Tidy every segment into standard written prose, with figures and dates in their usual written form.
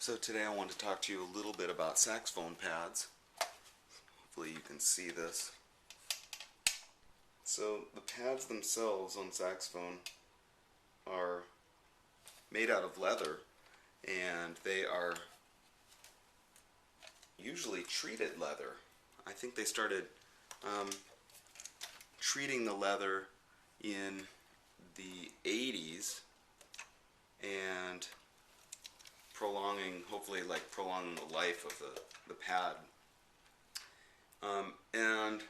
So today I want to talk to you a little bit about saxophone pads. Hopefully you can see this. So the pads themselves on saxophone are made out of leather, and they are usually treated leather. I think they started treating the leather in the 80s and hopefully prolonging the life of the pad. And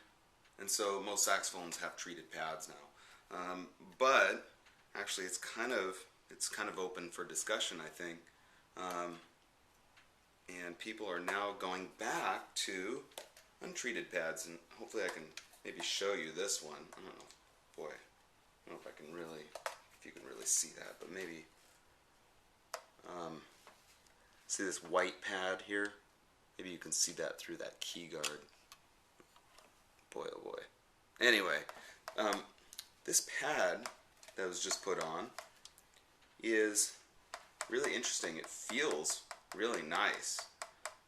so most saxophones have treated pads now. But actually it's kind of open for discussion, I think. And people are now going back to untreated pads, and hopefully I can maybe show you this one. I don't know, boy, I don't know if you can really see that, but maybe see this white pad here? Maybe you can see that through that key guard. Boy, oh boy. Anyway, this pad that was just put on is really interesting. It feels really nice,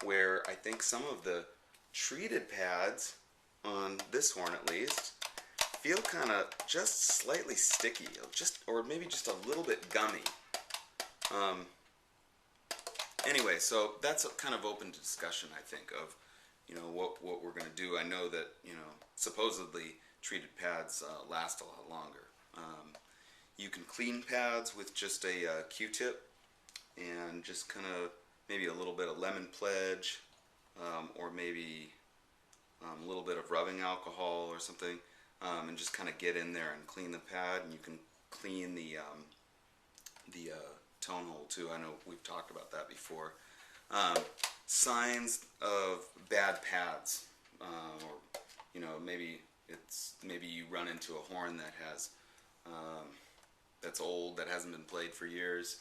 where I think some of the treated pads, on this horn at least, feel kind of just slightly sticky, or maybe just a little bit gummy. Anyway, so that's kind of open to discussion, I think, of what we're going to do. I know that supposedly treated pads last a lot longer. You can clean pads with just a Q-tip and just kind of maybe a little bit of lemon pledge, or maybe a little bit of rubbing alcohol or something, and just kind of get in there and clean the pad. And you can clean the tone hole too. I know we've talked about that before. Signs of bad pads, or maybe you run into a horn that has that's old, that hasn't been played for years.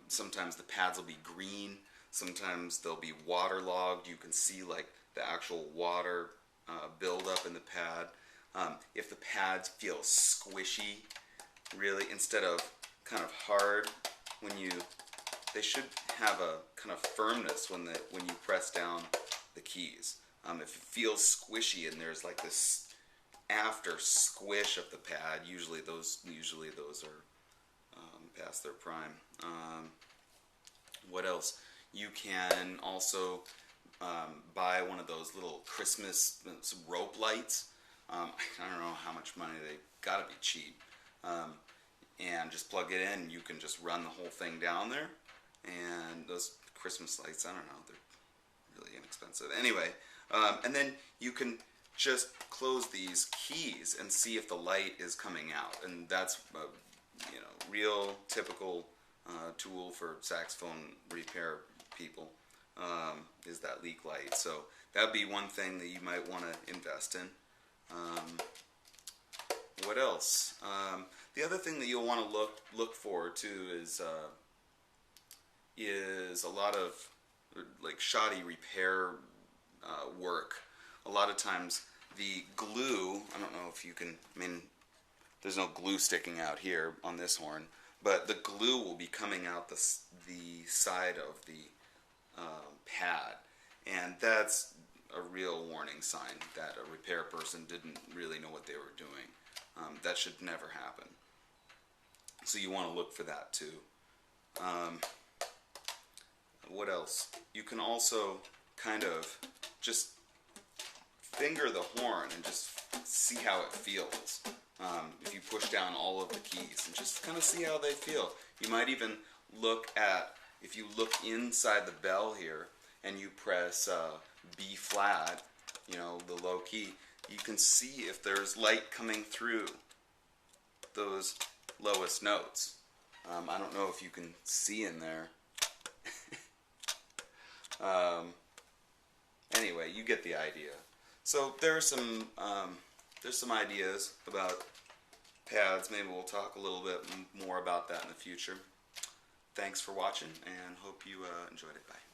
Sometimes the pads will be green. Sometimes they'll be waterlogged. You can see like the actual water build up in the pad. If the pads feel squishy, really, instead of kind of hard, they should have a kind of firmness when you press down the keys. If it feels squishy and there's like this after squish of the pad, usually those are past their prime. What else? You can also buy one of those little Christmas rope lights. I don't know how much money, they gotta be cheap. And just plug it in, and you can just run the whole thing down there. And those Christmas lights, I don't know, they're really inexpensive. Anyway, and then you can just close these keys and see if the light is coming out. And that's a real typical tool for saxophone repair people, is that leak light. So that would be one thing that you might want to invest in. What else? The other thing that you'll want to look for too is a lot of like shoddy repair work. A lot of times the glue, I don't know if you can, there's no glue sticking out here on this horn, but the glue will be coming out the side of the pad, and that's a real warning sign that a repair person didn't really know what they were doing. That should never happen. So you want to look for that too. What else? You can also kind of just finger the horn and just see how it feels. If you push down all of the keys and just kind of see how they feel. You might even look at, if you look inside the bell here and you press B flat, the low key, you can see if there's light coming through those lowest notes. I don't know if you can see in there. Anyway, you get the idea. So there's some ideas about pads. Maybe we'll talk a little bit more about that in the future. Thanks for watching, and hope you enjoyed it. Bye.